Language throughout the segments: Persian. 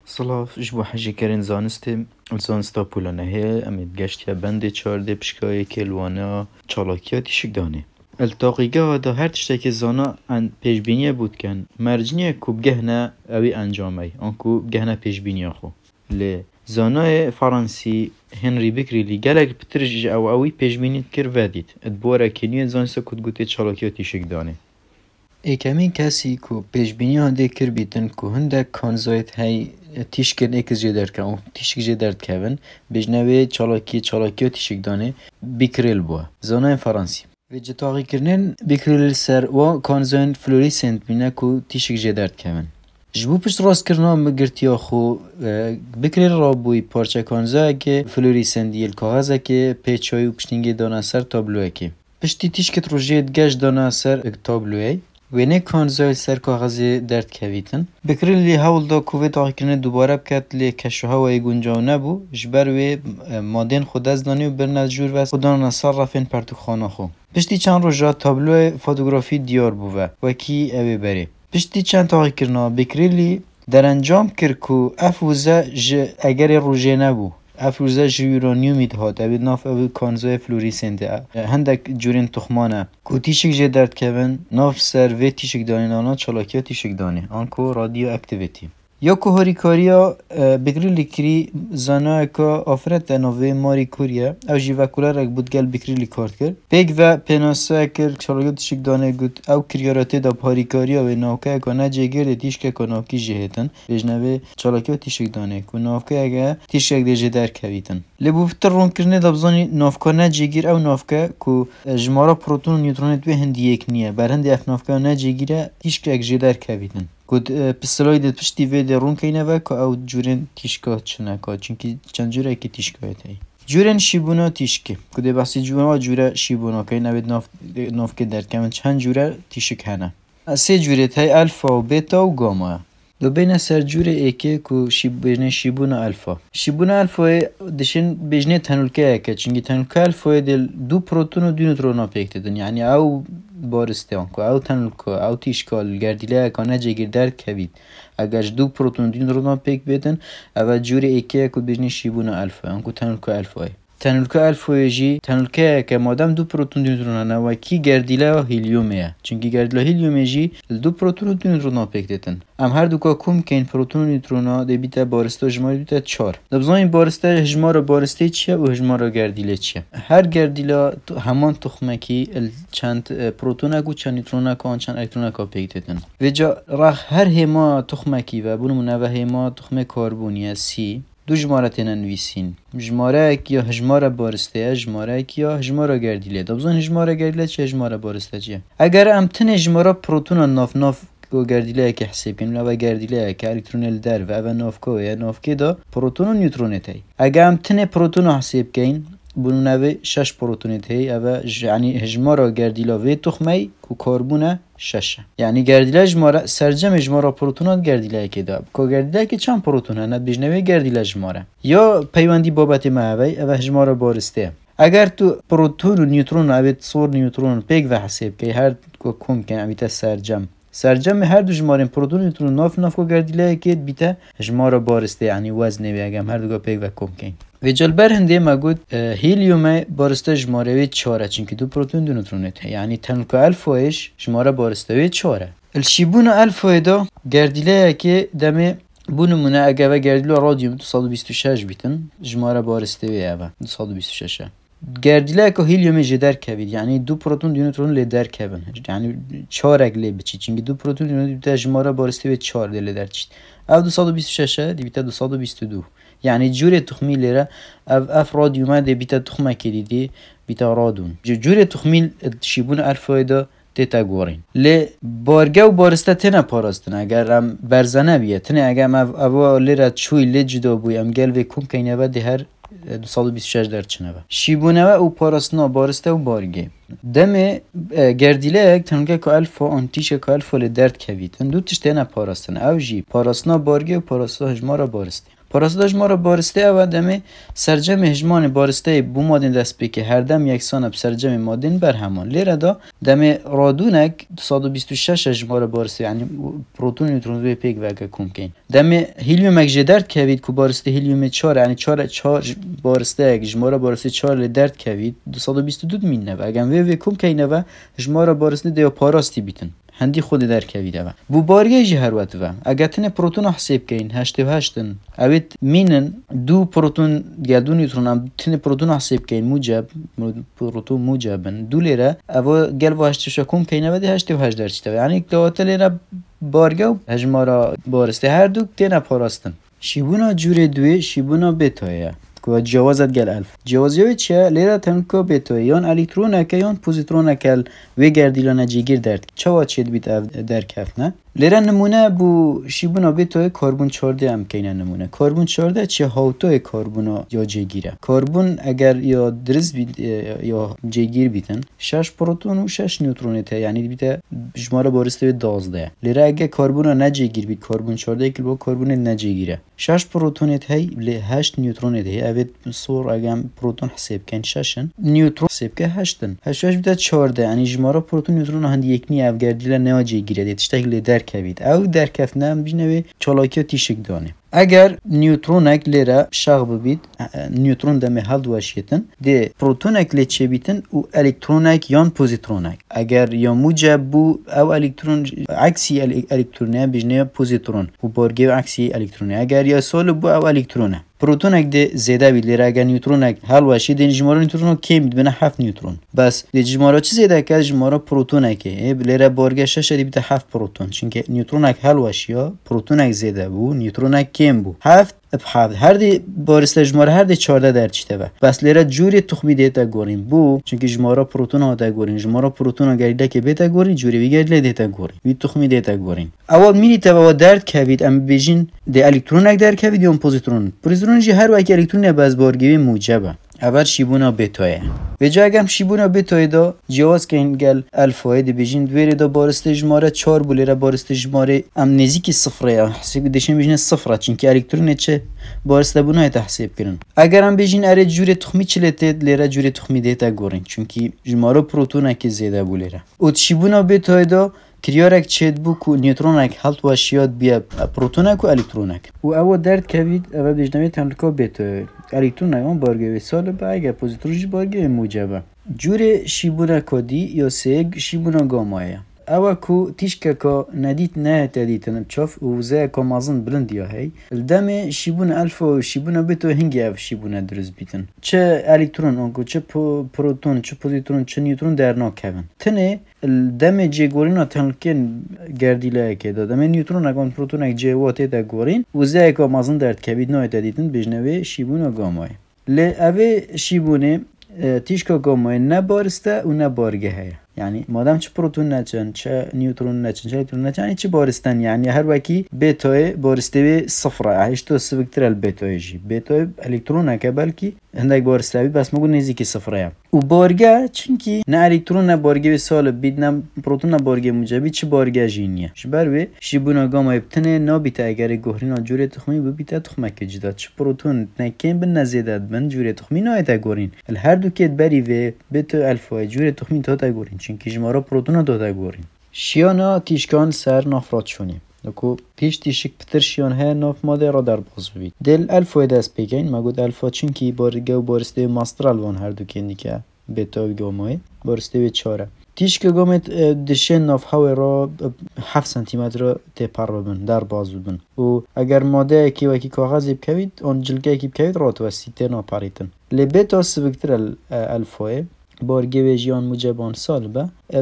صلاف جبو حاجة كارين زانستا پولانه هي امید گشت یا بند چارده پشکای کلوانا چالاکیاتی شکدانه التاقیگاه دا هر تشتاك زانا ان پیشبینیه بود کن مرجنیه کو بگهنه اوی انجامه آنکو بگهنه پیشبینیه خو لی زانای فرانسی هنری بکری لی گلک پترج اوی پیشبینیت کر ودید ادبواره کنیه زانستا کد گوته چالاکیاتی شکدانه ایکمی کسی کو پیشبینی هنده کر بیتن کو هنده کانزایت های تیشکن اکز جدرد که اون تیشک جدرد کهون بجنوی چالاکی و تیشک دانه بیکریل بوا زانای فرانسی و جتاقی کرنن بیکریل سر و کانزاین فلوریسنت بینه کو تیشک جدرد کهون جبو پشت راست کرنا مگرتیا خو بکریل را بوی پارچه کانزای که فلوریسنت دیل کاغذه که پیچای و پشتینگی دانه سر تابلوه که پشتی تیشکت رو جد گشت دانه سر تابلوه و نه کانزای سر کاغذی درد کویتن بکرین لی هول دا کویت آخرین دوباره بکت لی کشوها و گنجاو نبو جبر و مادین خود از دانی و برنز جور و خودان نصر رفین پرتوخانه خو پشتی چند روزا تابلو فوتوگرافی دیار بوده و کی اوی بری پشتی چند تا آخرنا بکرین لی در انجام کر کو افوزه اگر روزه نبو افروزه یورانیومی دهات اوید ناف اوید کانزای فلوریسنده هندک جورین تخمانه کو تیشک جه درد کهون ناف سر و تیشک دانین آنا چالاکی تیشک دانه آنکو رادیو اکتیویتی یا که هاریکاریا بکری لیکری زنای که آفرت نوی ماری کوریا او جیوه کولر اک بود گل بکری لیکارد کرد پیگ و پناسه کرد چالاکی تیشک دانه گود او کریاراته دا هاریکاریا و ناوکه اکا نجه گرده تیشک کناکی جهتن بجنوه چالاکی تیشک دانه که ناوکه اکا تیشک دیجه در کویتن لبو فتر رون کرنه دابزانی ناوکه نجه گیر او ناوکه که جمارا پروتون و نیوترونت به هندی یک نیه بر هندی اف ناوکه نجه گیره تیشک اک جه در کویتن کد پسلای دت پشتی وید رون کینه و که او جورن تیشکا چنه که چونکی چند جوره که تیشکایت هی جورن شیبونا تیشکه کده بحثی جوره شیبونا که نوید ناف که در کمن چند جوره تیشک هنه سه جوره تای الفا و بیتا و گاما دو بین سر جوره ایکه که بجنه شیبونا الفا دشن بجنه تنولکه که چونکی تنولکه الفا دل دو پروتون و دو نوترون پیک دادن یعنی او بارستان که او تنولکه او تیشکال گردیله که نجه گیر در کوید اگر دو پروتون و دو نوترون پیک بدن او جوره ایکه که بجنه شیبونا الفا انکو تنولکه الفا جی تنولکه که مادم دو پروتون دو نوترون و کی گردیله و هیلیومه چونکی گردیله هیلیومه جی دو پروتون و دو نوترون پیک دادن ام هر دو که کم که این پروتون و نیوترون ده بیت بارسته جماری بیت 4 دبزان این بارسته هجمار بارسته چیه و هجمار گردیله چیه هر گردیله همان تخمکی چند پروتون و چند نیوترون که آن چند الکترون که پیک دادن و جا رخ هر هما تخمکی و بونمونه و هما تخم کربونی سی دو جماره تننویسین جماره یا هجماره بارسته جماره یا هجماره گردیله دبزان هجماره گردیله چه هجماره بارسته چیه اگر ام تن هجماره پروتون ناف کو گردیله که حساب کنیم و گردیله که الکترون در و اول نافکو یا نافکی دا پروتون و نیوترون تای اگر ام تن پروتون حساب کن بونو نوی 6 پروتون تای و یعنی هجماره گردیله و تخمی کو کربون 6 یعنی گردیله جماره سرجم جماره پروتونات گردیله که دا کو گردیله که چند پروتون هست بجنوی گردیله جماره یا پیوندی بابت معوی و هجماره بارسته اگر تو پروتون و نیوترون اوید صور نیوترون پیک و حساب که هر کم کن اوید سرجم هر دو جماره پروتون نیوترون ناف کو گردیله که بیت جماره بارسته یعنی وزن ویگم هر دو پیک و کم کن و جلبر هنده ما گود هیلیوم بارسته جماره وی 4 چونکه دو پروتون دو نیوترونت یعنی تنولکه الفایش جماره بارسته وی 4 الشیبون الفای دا گردیله که دمه بونمونه اگه و گردیله رادیوم 226 بیتن جماره بارسته وی اوه 226 گردیله که هیلیوم جدر کوید یعنی دو پروتون دو نیوترون لی در کوین یعنی 4 اگلی بچی چونکه دو پروتون دو نیوترون جماره بارسته وی 4 دل در چید او 226 دی بیت 222 یعنی جوری تخمی لیره اف رادیومه دی بیت تخمه که دیدی بیت رادون جوری تخمی شیبون الفای دا دیتا گورین لی بارگه و بارسته تنه پاراستن اگر هم برزنه بیه تنه اگر هم اوا لیره چوی لی جدا بوی هم گل وی کم که اینه دی هر 226 در چنه شیبونه و پاراستنا بارسته و بارگه دم گردیله یک تنگه که الفا آنتیشه که الفا لی درد کوید دو تشتینه پاراستن او جی پاراستنا بارگه و پاراستنا هجمارا بارسته پاراستا جماره بارسته او دمه سرجم هجمان بارسته بو مادین دست بی که هر دم یکسان سرجم مادین بر همان لیره دا دمه رادونک 226 جماره بارسته یعنی پروتون نیوترون دوی پیک وگه کم کن دمه هیلیوم اگه درد کوید که بارسته هیلیوم 4 یعنی 4 بارسته اگه جماره بارسته 4 درد کوید 222 مینه و اگه وی کم کنه و جماره بارسته دیا پاراستی بیتن هندی خود در کویده و بو بارگه جی هر وقت و اگه تنه پروتون حساب کن 88 اوید مینن دو پروتون یا دو نیوترون هم تنه پروتون حساب کن موجب پروتون موجبن دو لیره اوا گل و 88 کم کنه و 88 درچته یعنی دوات لیره بارگه و هجمارا بارسته هر دو تنه پاراستن شیبونا جور دوی شیبونا بتایه و جوازت گل الف جوازیوی چه لیره تنکا بتوی یان الکترونه که یان پوزیترونه کل و گردیلانه جیگیر درد چه چید بیت در کف نه لیره نمونه بو شیبونا بتوی کربن 14 هم کینه نمونه کربن 14 چه هاوتوی کربونا یا جیگیره کربن اگر یا درز بیت یا جیگیر بیتن 6 پروتون و 6 نیوترون ته یعنی بیت جماره بارسته 12 لیره اگه کربونا نجیگیر بیت کربن 14 کل با کربن نجیگیره 6 پروتون ته ل 8 نیوترون ته اوید صور اگه پروتون حساب کن 6 نیوترون حساب که 8 8 بیت 14 یعنی جماره پروتون نیوترون هند یک نی افگردیله نه جیگیره دیتشتگل در کوید او در کف نم بجنوی چالاکی تیشک دانه اگر نیوترونک لیره شغب بید نیوترون دمه هل دواشیتن ده پروتونک لیچه بیتن و الکترونک یان پوزیترونک اگر یا موجب بو او الکترون عکسی الکترونه بجنه پوزیترون و بارگه عکسی الکترونه اگر یا سول بو او الکترونه پروتونک ده زیده بید لیره اگر نیوترونک هل واشی ده جماره نیوترون کم بید بنا 7 نیوترون بس ده جماره چی زیده که جماره پروتونکه لیره بارگه 6 دی بید 7 پروتون چونکه نیوترونک هل واشی یا پروتونک زیده بو نیوترونک کم بو 7 بحاف هر دی بارسته جماره هر دی 14 در چیته و بس لیره جوری تخمی دیتا گوریم بو چونکه جماره پروتون ها دا گوریم جماره پروتون ها گریده که بیتا گوریم جوری بگرد دیتا گوریم وی تخمی دیتا گوریم اول مینی تا و درد کوید ام بیجین دی الکترونک در کوید یا پوزیترون جی هر وقت الکترون باز بارگیوی موجبه اول شیبونا بتایه و جا اگم شیبونا بتایه دا جواز که این گل الفای دی بیجین دویره دا بارسته جماره 4 بولیره بارسته جماره ام نزیکی صفره حساب دیشن بیجین صفره چونکه الکترون چه بارسته بونای تحسیب کرن اگر هم بیجین اره جوری تخمی چلته لیره جوری تخمی دیتا گورین چونکه جماره پروتونه که زیده بولیره او شیبونا بتایه دا کریارک چید بو کو نیوترونک هلت واشیات بیا پروتونک و الکترونک و او درد کوید اول بجنوی تنرکا بتایه الکترونک اون بارگوی سال با اگه پوزیتروش بارگوی موجبه جور شیبونا کدی یا سیگ شیبونا گامایه اوا کو تیشکا کا ندیت نه تدیتن چاف وزه کا مازن بلند یا هی الدم شیبون الفا شیبون بتو هنگی اف شیبون درز بیتن چه الکترون اونکو چه پروتون چه پوزیترون چه نیوترون در ناکون تنه الدم جیگورینا تنکن گردیله که دادم نیوترون اگان پروتون اگ جوات دا گورین وزه کا مازن درد کبید نه تدیتن بجنوی شیبون گامای ل اوه شیبونه تیشکا گامای نه بارسته و نه بارگه هی یعنی مادام چه پروتون نچن چه نیوترون نچن چه الکترون نچن یعنی چه بارستن یعنی هر وکی بتای بارسته به صفره هیچ تو سبکتر البتای جی بتای الکترون که بلکی هندک بارسته بی بس مگو نزدیک صفره و بارگه چونکی نه الکترون نه بارگه به سال بید نه پروتون نه بارگه موجبی چه بارگه جینیه شبر و شیبونا گاما ابتنه نابیت اگر گوهرینا جوری تخمی ببیت تخمه که جدا چه پروتون نکیم بن نزیدت بن جوری تخمی نه تا گورین هر دو که بری و بتو الفا جوری تخمی تا گورین چونکی جماره پروتون داده گورین شیانا تیشکان سر نافرات شونی نکو پیش تیشک پتر شیان ها ناف ماده را در باز ببید دل الفا دست بگین مگود الفا چونکی بارگه و بارسته ماستر الوان هر دو کنی که بتا و گامای بارسته و چاره تیشک گامت دشن ناف هوا را 7 سانتیمتر را تپر ببن در باز ببن و اگر ماده کی و کی کاغذ بکوید آن جلگه کی بکوید را توسیته ناپریتن لبتا سبکتر الفا بارگه ویجیان موجبان سال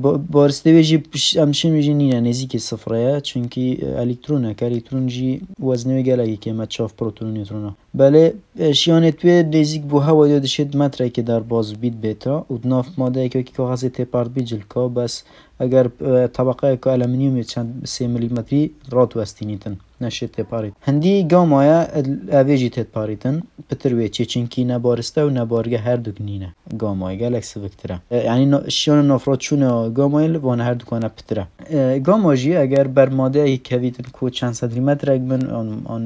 با بارسته ویجی امشین ویجی نینه نزیک صفره چونکی الکترونه که الکترون جی وزنوی گلگی که مچاف پروتون نیوترونه بله شیانت به نزیک بو هوا یاد شد متره که در باز بید بیتا و ناف ماده که کاغذ تپارد بی جلکا بس اگر طبقه که المنیوم چند 3 میلیمتری رات وستینیتن نشه تپارید هندی گامایا اویجی تپاریتن پتر ویچی چونکی نبارسته و نبارگه هر دو نینه گامای گلکس وکتره یعنی شیان نافرات چونه زیانا گامایل وان هر دکانه پتره گاماجی اگر بر ماده کویتن کو چند سانتیمتر من آن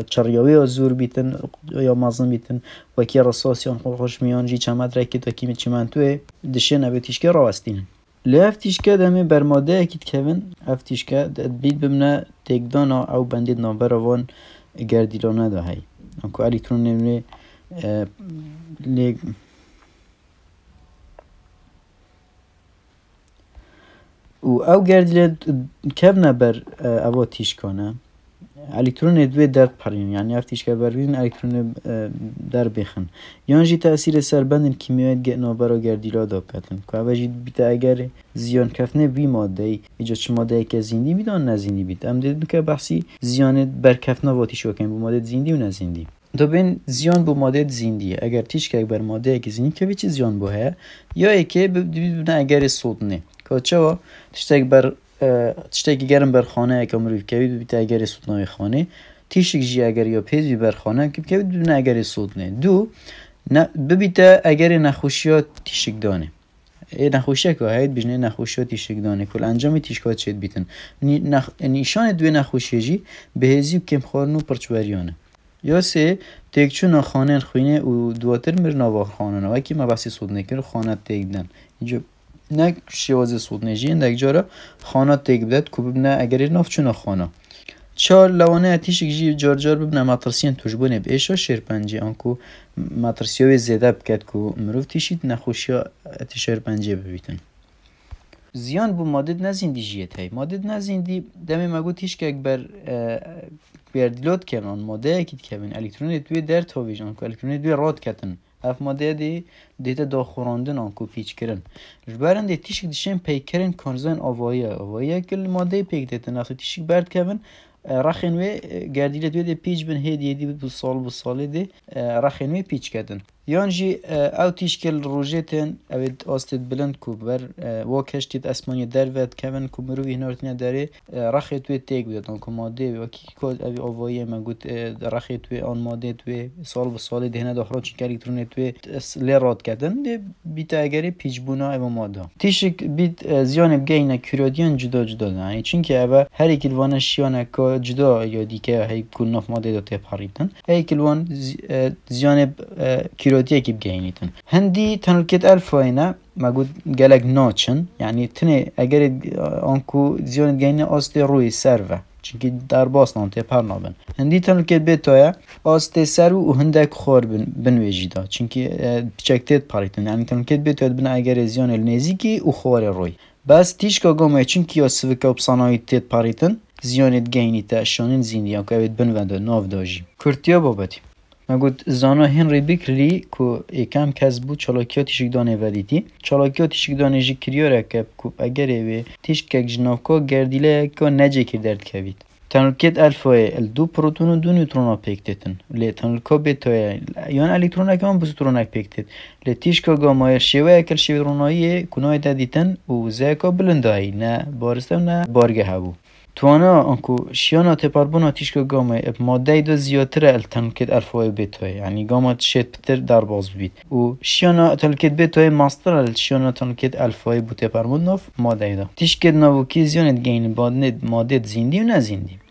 چریاوی زور بیتن یا مازن بیتن و کی رصاصیان خوش میانجی چند متر کی تا کی چمنتوه دشه نبتیشکه راستین لفتیشکه دمی بر ماده کی کوین افتیشکه بید بمنه تکدانا او بندید نامبر وان گردیلانه ده هی انکو الکترون نمی لی او گردیل کبنه بر اوا تیشکانه الکترون دوی در پرین یعنی افتیش که برین الکترون در بخن یان جی تاثیر سربند کیمیایی نابرا گردیلا دا کتن که اوجی بیت اگر زیان کفنه بی ماده ای ایجا چه ماده ای که زیندی بیدان نزیندی بیت ام دیدم که بحثی زیان بر کفنه واتیش وکن بو ماده زیندی و نزیندی دو بین زیان بو ماده زیندیه اگر تیش که بر ماده ای که زیندی که چی زیان بو هه یا ای که ببینه اگر صوت نه که چه تشتک بر تشتکی گرم بر خانه که مروی کوید بیت اگر صوت نه خانه تیشک جی اگر یا پیزی بر خانه که کوید بدون اگر صوت نه دو ببیت اگر نخوشیات تیشک دانه نخوشیه که هاید بجنه نخوشیات تیشک دانه کل انجام تیشکات شد بیتن نشان دوی نخوشیه جی بهزی و کم خارنو پرچوریانه یا سه تکچون خانه خوینه و دواتر مر نوا خانه و کی ما بحثی صوت نکر خانه تکدن اینجا نه شوازه صوت نجی اندک جارا خانه تک بدد کو ببینه اگر ناف چون خانه چهار لوانه اتیش جی جار جار ببینه ماترسیان توجبونه بیشا شرپنجی آنکو ماترسیای زیاده بکد کو مروف تیشید نخوشیا اتیش شرپنجی ببیتن زیان بو ماده نزیندی جیت هی ماده نزیندی دمی مگو تیش که اکبر بیردیلات کنن ماده اکید کبین الکترون دوی در تاویج آنکو الکترون دوی راد کتن اف ماده دیتا داخوراندن آنکو پیچ کرن جبرن دی تیشک دیشن پیکرن کنزن آوایی کل ماده پیک دیتن اخو تیشک برد کبن رخنوی گردیله دوی دی پیچ بن هیدی بو سال دی رخنوی پیچ کردن یانجی او تیشکل روژتن اوید آستید بلند کو بر واکشتید اسمانی در ود کبن کو مروی هنارتنی داره رخی توی تیگ بیدن کو ماده و کی کد اوی آوایی مگود رخی توی آن ماده توی سال دهنه داخل چی الکترون توی لرات کردن دی بیت اگری پیچ بونا او ماده تیشک بیت زیان بگینه کورادیان جدا یعنی چون که اوه هر یک الوان شیانه که جدا یا دیگه هی کل نف ماده داته پاریتن هی کلوان زیان کورادیه کی بگینیتن هندی تنلکت الفاینه مگود گلگ ناچن یعنی تنه اگر آنکو زیان گینه آست روی سرو چونکه در باس نانته پر نابن هندی تنلکت بیتایا آست سرو و هندک خور بنویجیدا چونکه چکتت پاریتن یعنی تنلکت بیتاید بنا اگر زیان نزیکی و خور روی بس تیشکا گامه چونکه یا سوکا بسانایتت پاریتن زیانت گینیتا شانین زیندیا که اوید بنونده ناف داجی کرتیا بابتی مگود زانا هنری بیکلی کو یکم کس بود چالاکیات تیشکدانه ودیتی چالاکیات تیشکدانه جی کریاره که کوب اگر اوی تیشکک جنافکا گردیله که نجه کرد کوید تنلکت الفای دو پروتون و دو نیوترون پیکتتن لی تنلکا بیتای یان الکترون که هم بوسترونک پیکتت لی تیشکا گامایر شیوه اکل شیوه کنای دادیتن و زیکا بلندایی نه بارسته نه بارگه هبو توانا انکو شیانا تپاربونا تیشکا گامه اب ماده دو زیادتر التنکت الفای بیتای یعنی گاما تشت پتر در باز بید و شیانا تنکت بیتای ماستر شیانا تنکت الفای بو تپاربون ناف ماده دا تیشکت ناوکی زیانت گین بادند ماده زیندی و نزیندی